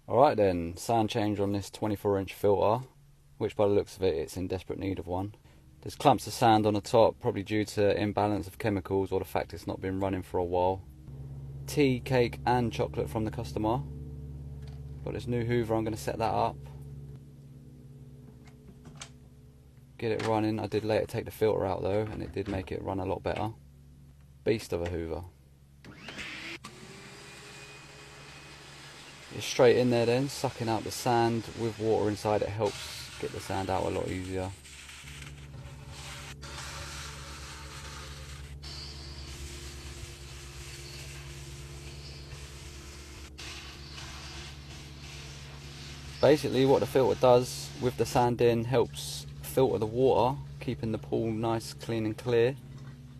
Alright then, sand change on this 24-inch filter, which by the looks of it, it's in desperate need of one. There's clumps of sand on the top, probably due to imbalance of chemicals or the fact it's not been running for a while. Tea, cake and chocolate from the customer. Got this new hoover, I'm going to set that up. Get it running. I did later take the filter out though, and it did make it run a lot better. Beast of a hoover. It's straight in there then, sucking out the sand with water inside. It helps get the sand out a lot easier. Basically what the filter does with the sand in helps filter the water, keeping the pool nice, clean and clear.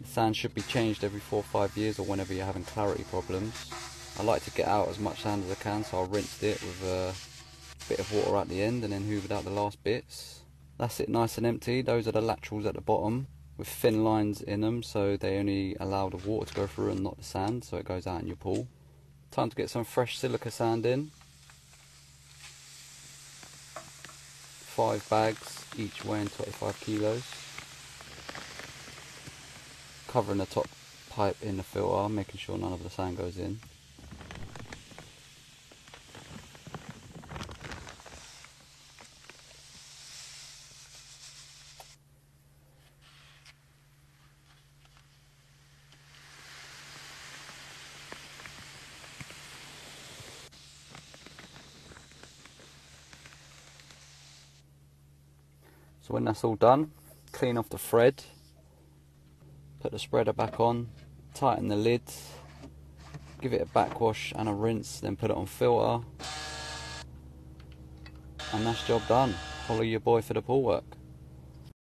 The sand should be changed every 4 or 5 years or whenever you're having clarity problems. I like to get out as much sand as I can, so I rinsed it with a bit of water at the end and then hoovered out the last bits. That's it, nice and empty. Those are the laterals at the bottom with thin lines in them, so they only allow the water to go through and not the sand, so it goes out in your pool. Time to get some fresh silica sand in. 5 bags, each weighing 25 kilos. Covering the top pipe in the filter, making sure none of the sand goes in. So when that's all done, clean off the thread, put the spreader back on, tighten the lid, give it a backwash and a rinse, then put it on filter, and that's job done. Follow your boy for the pool work.